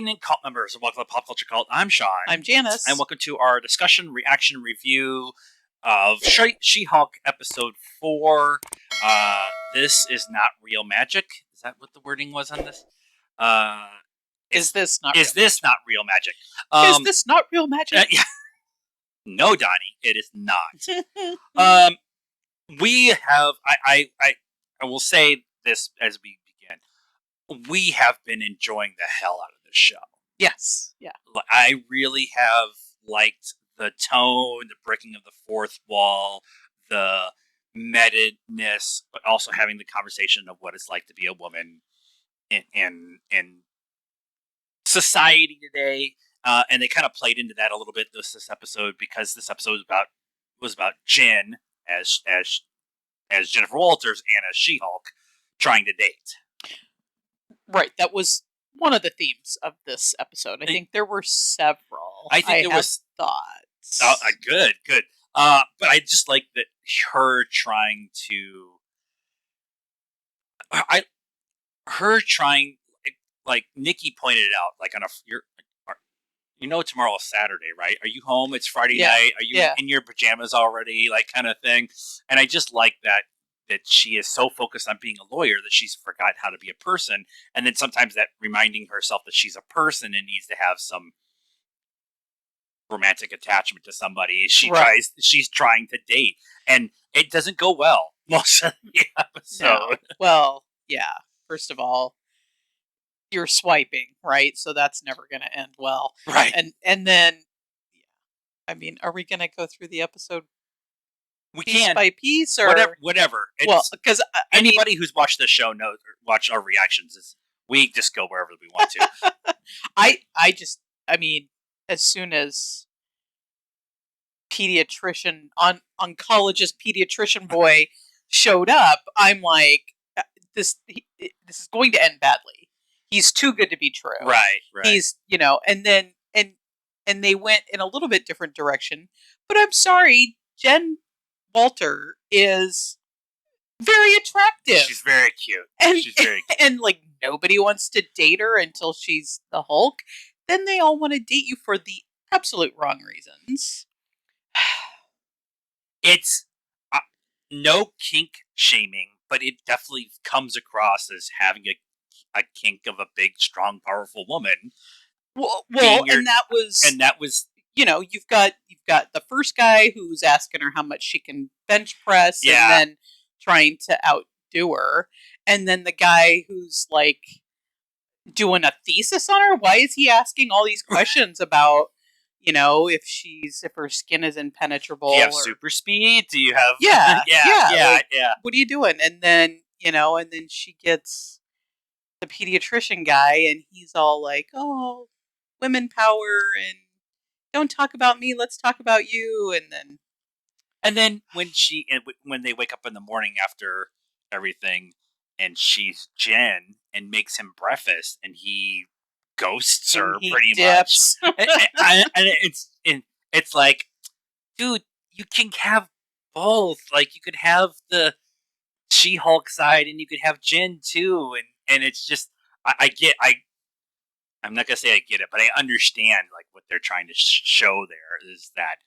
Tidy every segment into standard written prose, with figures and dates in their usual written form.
evening, cult members, and welcome to Pop Culture Cult. I'm Sean. I'm Janice. And welcome to our discussion, reaction, review of She-Hulk Episode 4. This is not real magic. Is that what the wording was on this? Is this not real magic? Is this not real magic? Yeah. No, Donnie, it is not. We have, I will say this as we begin. We have been enjoying the hell out of this show. Yes. Yeah. I really have liked the tone, the breaking of the fourth wall, the metedness, but also having the conversation of what it's like to be a woman in society today. And they kind of played into that a little bit this episode, because this episode was about Jen as Jennifer Walters and as She-Hulk trying to date. Right. That was one of the themes of this episode. I think there were several. I think there was thoughts. Good. But I just like that her trying to. Like Nikki pointed it out, like tomorrow is Saturday, right? Are you home? It's Friday night. Are you in your pajamas already? Like, kind of thing. And I just like that she is so focused on being a lawyer that she's forgot how to be a person. And then sometimes that reminding herself that she's a person and needs to have some romantic attachment to somebody. She's trying to date, and it doesn't go well most of the episode. No. Well, yeah. First of all, you're swiping, right? So that's never going to end well. Right. And then, I mean, are we going to go through the episode piece by piece, or whatever? Because anybody who's watched the show knows, or watched our reactions, we just go wherever we want to. I mean, as soon as oncologist pediatrician boy showed up, I'm like, this is going to end badly. He's too good to be true. Right. He's, and then and they went in a little bit different direction. But I'm sorry, Jen Walter is very attractive. She's very cute. And like, nobody wants to date her until she's the Hulk. Then they all want to date you for the absolute wrong reasons. It's no kink shaming, but it definitely comes across as having a kink of a big, strong, powerful woman. Well, and that was you've got the first guy who's asking her how much she can bench press, and then trying to outdo her, and then the guy who's like doing a thesis on her. Why is he asking all these questions about if her skin is impenetrable? Do you have super speed? Do you have yeah. What are you doing? And then and then she gets the pediatrician guy, and he's all like, "Oh, women power, and don't talk about me, let's talk about you." And then when they wake up in the morning after everything, and she's Jen and makes him breakfast, and he ghosts her pretty dips. Much. and it's like, dude, you can have both. Like, you could have the She-Hulk side, and you could have Jen too, and it's just I'm not gonna say I get it, but I understand like what they're trying to show there is that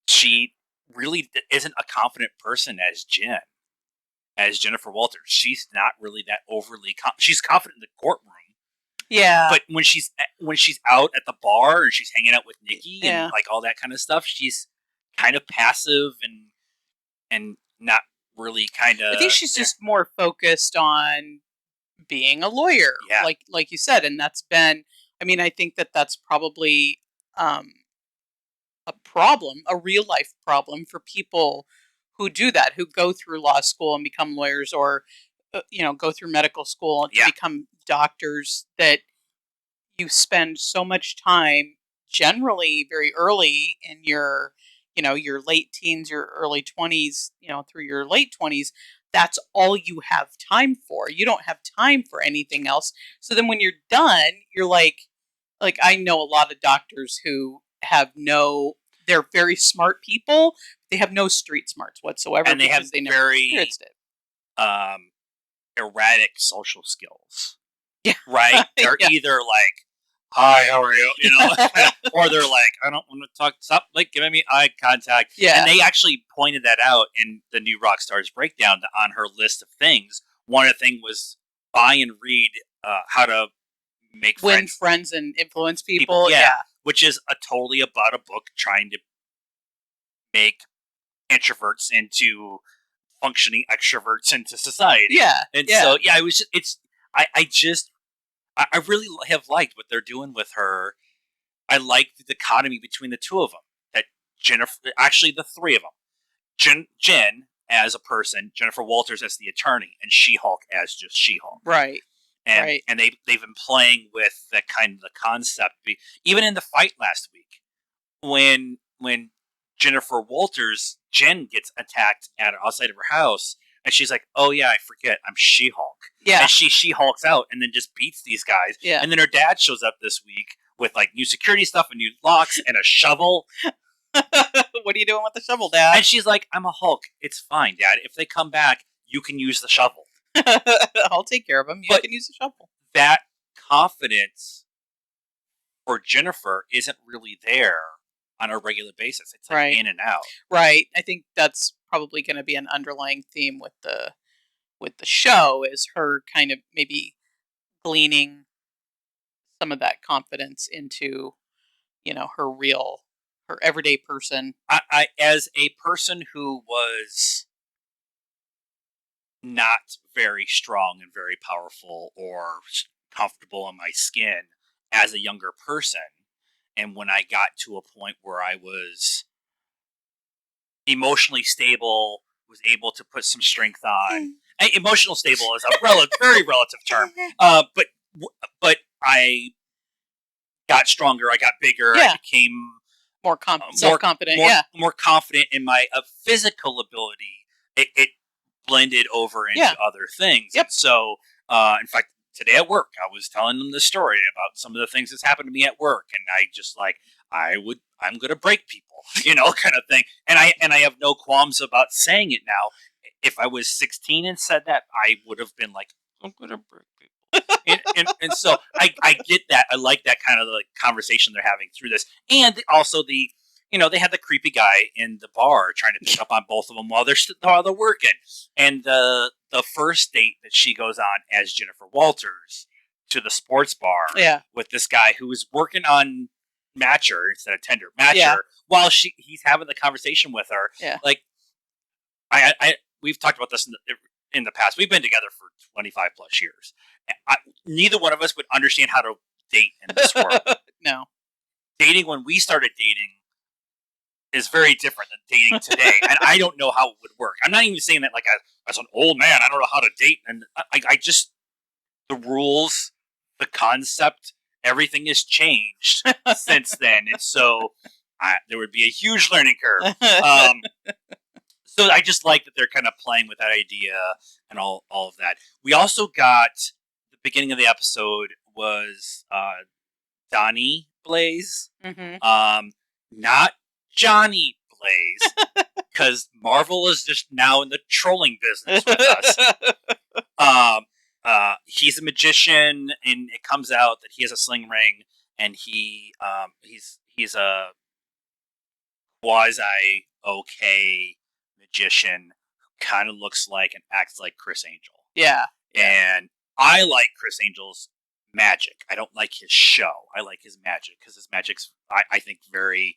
she really isn't a confident person as Jennifer Walters. She's not really that overly she's confident in the courtroom. Yeah. But when she's out at the bar and she's hanging out with Nikki and like all that kind of stuff, she's kind of passive and not really kind of. I think she's just more focused on being a lawyer, like you said, and that's been. I mean, I think that's probably a problem, a real life problem for people who do that, who go through law school and become lawyers, or go through medical school and become doctors. That you spend so much time, generally very early in your your late teens, your early 20s, through your late 20s. That's all you have time for. You don't have time for anything else. So then when you're done, you're like I know a lot of doctors who have they're very smart people. They have no street smarts whatsoever. And they have very erratic social skills. Yeah. Right? They're either like hi, how are you? Or they're like, I don't want to talk. Stop, like, giving me eye contact. Yeah. And they actually pointed that out in the new Rockstars breakdown on her list of things. One of the things was buy and read how to make win friends and influence people. Yeah. Which is totally about a book trying to make introverts into functioning extroverts into society. Yeah. And so, it was just, I really have liked what they're doing with her. I like the dichotomy between the two of them. That Jennifer, actually the three of them, Jen as a person, Jennifer Walters as the attorney, and She-Hulk as just She-Hulk. Right. And they've been playing with that kind of the concept. Even in the fight last week, when Jennifer Walters, Jen gets attacked outside of her house, and she's like, "Oh yeah, I forget, I'm She-Hulk." Yeah, and she Hulks out and then just beats these guys. Yeah, and then her dad shows up this week with like new security stuff and new locks and a shovel. What are you doing with the shovel, Dad? And she's like, "I'm a Hulk. It's fine, Dad. If they come back, you can use the shovel. I'll take care of them. You can use the shovel." That confidence for Jennifer isn't really there on a regular basis. It's like in and out. Right. I think that's probably going to be an underlying theme with the show, is her kind of maybe gleaning some of that confidence into, her everyday person. I as a person who was not very strong and very powerful or comfortable in my skin as a younger person, and when I got to a point where I was emotionally stable, was able to put some strength on. Emotional stable is a very relative term, but I got stronger. I got bigger. I became more self-confident. More confident in my physical ability. It blended over into other things. Yep. And so, in fact, today at work, I was telling them the story about some of the things that's happened to me at work, and I just like I'm going to break people, kind of thing. And I have no qualms about saying it now. If I was 16 and said that, I would have been like, I'm going to break people. and so I get that. I like that kind of like conversation they're having through this, and also they had the creepy guy in the bar trying to pick up on both of them while they're working. And the first date that she goes on as Jennifer Walters to the sports bar with this guy who was working on Matcher instead of Tinder, while he's having the conversation with her. Yeah. Like we've talked about this in the past. We've been together for 25 plus years. Neither one of us would understand how to date in this world. No. Dating when we started dating is very different than dating today. And I don't know how it would work. I'm not even saying that like as an old man, I don't know how to date. And I just, the rules, the concept, everything has changed since then. And so there would be a huge learning curve. So I just like that they're kind of playing with that idea and all of that. We also got, the beginning of the episode was Donnie Blaze. Mm-hmm. Not Johnny Blaze, because Marvel is just now in the trolling business with us. He's a magician, and it comes out that he has a sling ring, and he's a quasi okay magician who kind of looks like and acts like Chris Angel. Yeah. And I like Chris Angel's magic. I don't like his show. I like his magic because his magic's, I think, very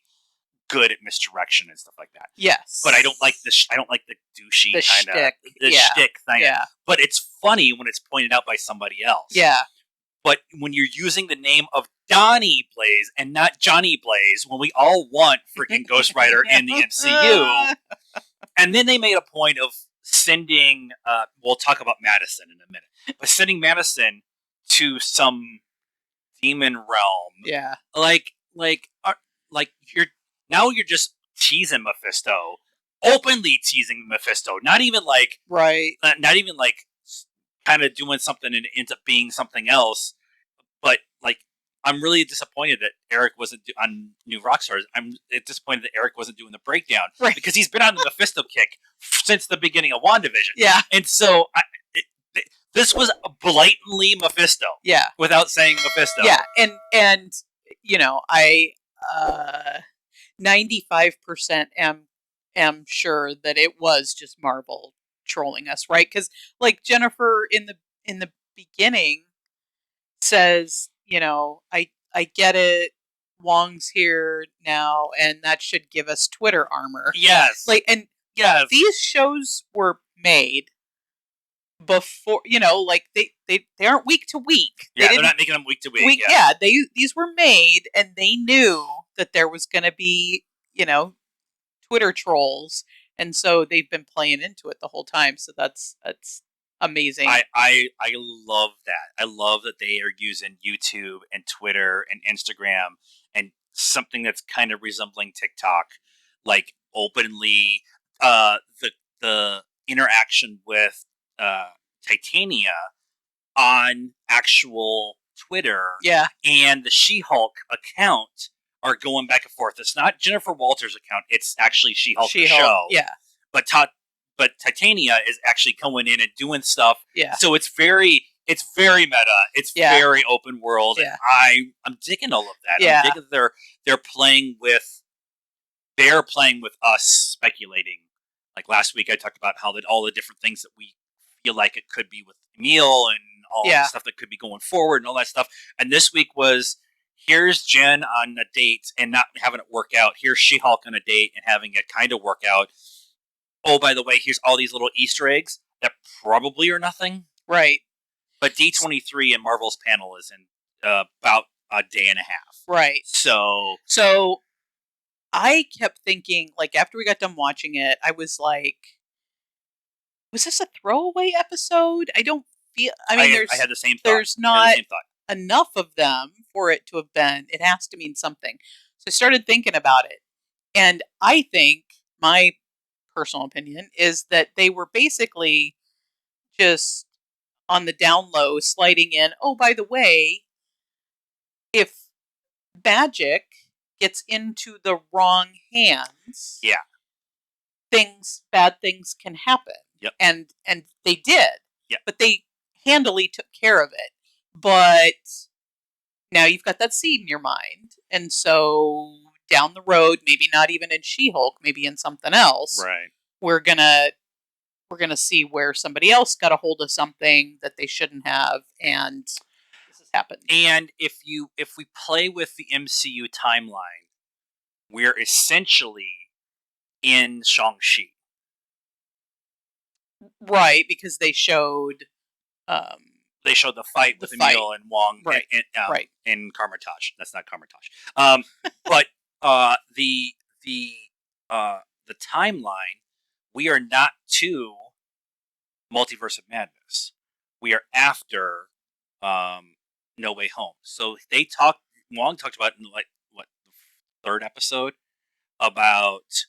good at misdirection and stuff like that. Yes. But I don't like the douchey kind of shtick thing. Yeah. But it's funny when it's pointed out by somebody else. Yeah. But when you're using the name of Donnie Blaze and not Johnny Blaze, when we all want freaking Ghost Rider in the MCU, and then they made a point of sending, we'll talk about Madison in a minute, but sending Madison to some demon realm. Yeah. Like you're just teasing Mephisto, openly teasing Mephisto, not even like kind of doing something and it ends up being something else. But like, I'm really disappointed that Eric wasn't on New Rockstars. I'm disappointed that Eric wasn't doing the breakdown, because he's been on the Mephisto kick since the beginning of WandaVision. Yeah, and so This was blatantly Mephisto. Yeah. Without saying Mephisto. Yeah, and I 95% am sure that it was just Marvel trolling us, right? Because like Jennifer in the beginning says, I get it. Wong's here now, and that should give us Twitter armor. Yes. And these shows were made before, they aren't week to week. Yeah, they're not making them week to week. These were made, and they knew that there was going to be, Twitter trolls, and so they've been playing into it the whole time. So that's amazing. I love that. I love that they are using YouTube and Twitter and Instagram and something that's kind of resembling TikTok, like openly. The interaction with Titania on actual Twitter, and the She-Hulk account are going back and forth. It's not Jennifer Walters' account; it's actually She-Hulk the show. Yeah, but Titania is actually going in and doing stuff. Yeah. So it's very meta. It's very open world, and I'm digging all of that. Yeah. I'm digging that they're playing with us speculating. Like last week, I talked about how that all the different things that we feel like it could be with Emil and all the stuff that could be going forward and all that stuff. And this week was, here's Jen on a date and not having it work out. Here's She-Hulk on a date and having it kind of work out. Oh, by the way, here's all these little Easter eggs that probably are nothing. Right. But D23 and Marvel's panel is in about a day and a half. Right. So I kept thinking, like, after we got done watching it, I was like, was this a throwaway episode? I don't feel... I mean, I had the same thought. There's not enough of them for it to have been... It has to mean something. So I started thinking about it. And I think, my personal opinion, is that they were basically just on the down low sliding in, oh, by the way, if magic gets into the wrong hands, bad things can happen. Yep. And they did. Yep. But they handily took care of it. But now you've got that seed in your mind, and so down the road, maybe not even in She-Hulk, maybe in something else, right, we're gonna see where somebody else got a hold of something that they shouldn't have, and this has happened. And if we play with the MCU timeline, we're essentially in Shang-Chi. Right, because they showed the fight with Emil and Wong, right, in Kamar-Taj. That's not Kamar-Taj. But the timeline, we are not to Multiverse of Madness. We are after No Way Home. So Wong talked about in the third episode about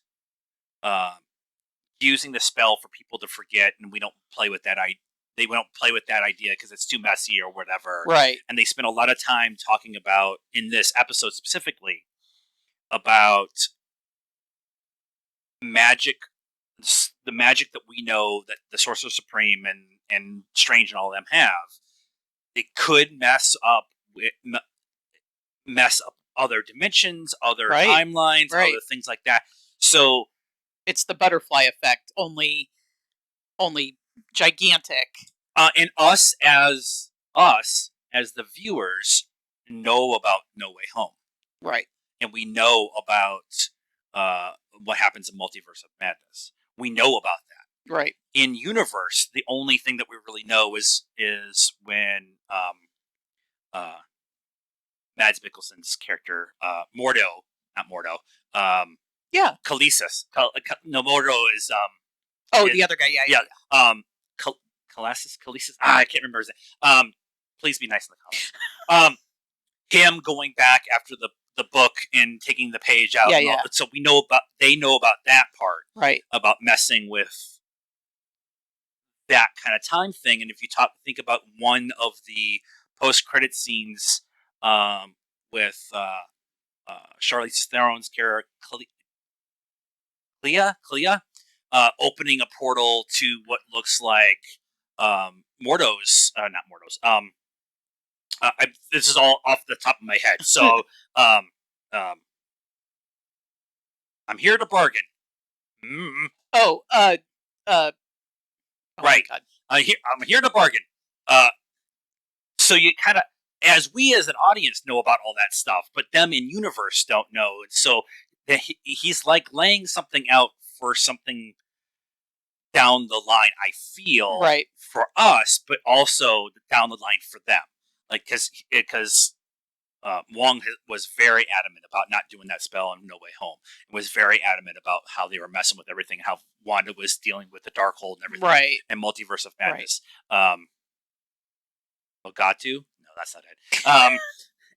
using the spell for people to forget, and we don't play with that idea. They don't play with that idea because it's too messy or whatever. Right. And they spent a lot of time talking about, in this episode specifically, about magic, the magic that we know that the Sorcerer Supreme and Strange and all of them have. It could mess up other dimensions, other timelines, other things like that. So it's the butterfly effect, only gigantic. And us as the viewers know about No Way Home. Right. And we know about what happens in Multiverse of Madness. We know about that. Right. In universe, the only thing that we really know is when Mads Mikkelsen's character, Mordo, not Mordo, Khaleesi. No, Mordo is the other guy. Yeah. Khaleesi. I can't remember his name. Please be nice in the comments. Him going back after the book and taking the page out. Yeah. So they know about that part. Right. About messing with that kind of time thing. And if you think about one of the post-credit scenes with Charlize Theron's character, Clea, opening a portal to what looks like not Mordos. This is all off the top of my head. So, I'm here to bargain. Mm-hmm. Right. I'm here to bargain. So you kind of, as we as an audience know about all that stuff, but them in universe don't know. And so he's like laying something out for something down the line, I feel, right, for us, but also down the line for them. Like, because Wong was very adamant about not doing that spell in No Way Home. It was very adamant about how they were messing with everything, how Wanda was dealing with the Darkhold and everything, right, and Multiverse of Madness. Right. Ogatu? No, that's not it.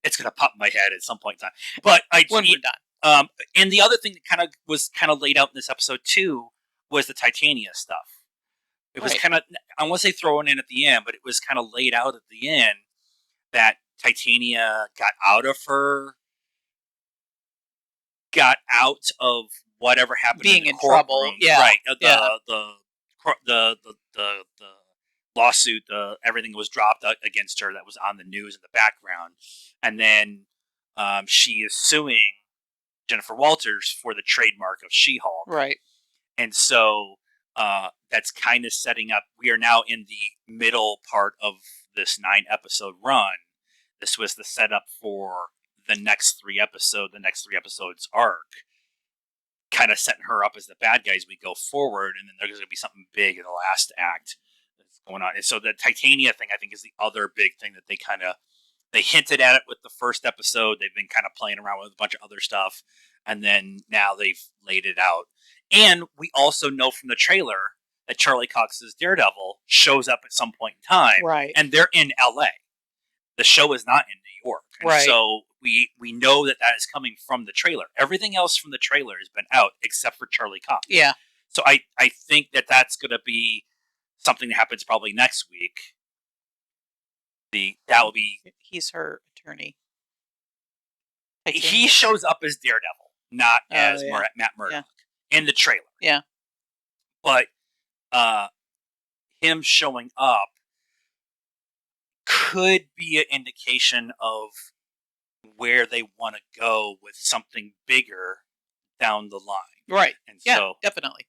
It's gonna pop in my head at some point in time. But when we're done. And the other thing that was laid out in this episode too was the Titania stuff. It was kind of, I won't say thrown in at the end, but it was kind of laid out at the end that Titania got out of whatever happened being in trouble. Yeah, right. The lawsuit, everything was dropped against her that was on the news in the background, and then she is suing Jennifer Walters for the trademark of She-Hulk. Right. And so that's kind of setting up. We are now in the middle part of this 9-episode run. This was the setup for the next 3 episodes arc, kind of setting her up as the bad guy as we go forward, and then there's going to be something big in the last act that's going on. And so the Titania thing, I think, is the other big thing that they hinted at it with the first episode. They've been kind of playing around with a bunch of other stuff, and then now they've laid it out. And we also know from the trailer that Charlie Cox's Daredevil shows up at some point in time, right? And they're in LA. The show is not in New York, and right? So we know that is coming from the trailer. Everything else from the trailer has been out except for Charlie Cox. Yeah. So I think that that's going to be something that happens probably next week. That will be. He's her attorney. He shows up as Daredevil, not as Matt Murdock in the trailer. Yeah. But him showing up could be an indication of where they want to go with something bigger down the line. Right. And so definitely.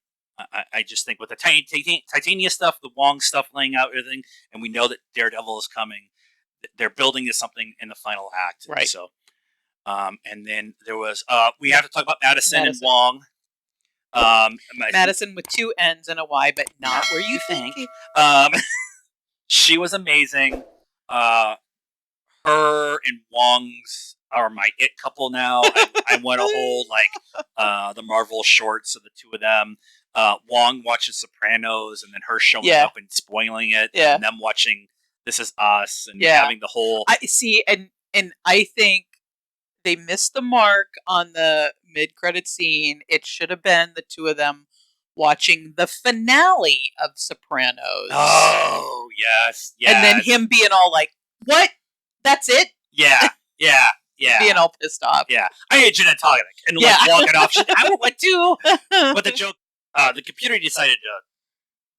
I just think with the Titania stuff, the Wong stuff laying out everything, and we know that Daredevil is coming, they're building to something in the final act. Right. And so, and then there was, we have to talk about Madison. And Wong. Madison with 2 N's and a Y, but not where you think. She was amazing. Her and Wong's are my it couple now. I want to hold the Marvel shorts of the two of them. Wong watching Sopranos, and then her showing up and spoiling it, and them watching This Is Us, and having the whole. I see, and I think they missed the mark on the mid-credit scene. It should have been the two of them watching the finale of Sopranos. Oh, yes. And then him being all like, "What? That's it?" Yeah. Being all pissed off. Yeah. I hate Jeanette Tognick. And walking off. I would too. But the joke, the computer decided to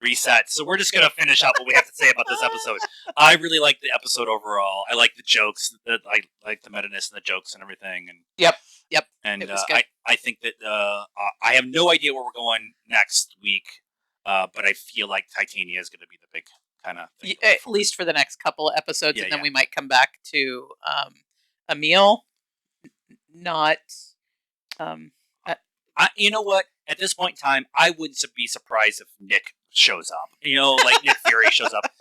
reset. So we're just going to finish up what we have to say about this episode. I really like the episode overall. I like the jokes. I like the meta-ness and the jokes and everything. And Yep. And I think that I have no idea where we're going next week, but I feel like Titania is going to be the big kind of thing. At least for the next couple of episodes, and then we might come back to Emil. Not. You know what? At this point in time, I wouldn't be surprised if Nick shows up. Like Nick Fury shows up.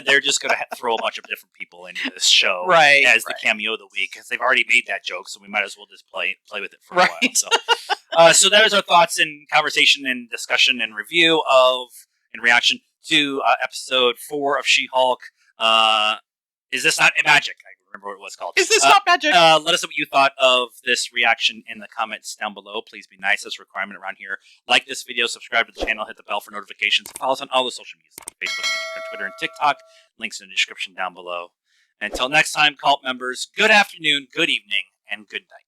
They're just going to throw a bunch of different people into this show as the cameo of the week, because they've already made that joke, so we might as well just play with it for a while. So that is our thoughts and conversation and discussion and review of and reaction to episode 4 of She-Hulk. Is This Not Magic? I remember what it was called. Is This Not Magic? Let us know what you thought of this reaction in the comments down below. Please be nice. That's a requirement around here. Like this video, subscribe to the channel, hit the bell for notifications. Follow us on all the social medias, like Facebook, Instagram, Twitter, and TikTok. Links in the description down below. And until next time, cult members, good afternoon, good evening, and good night.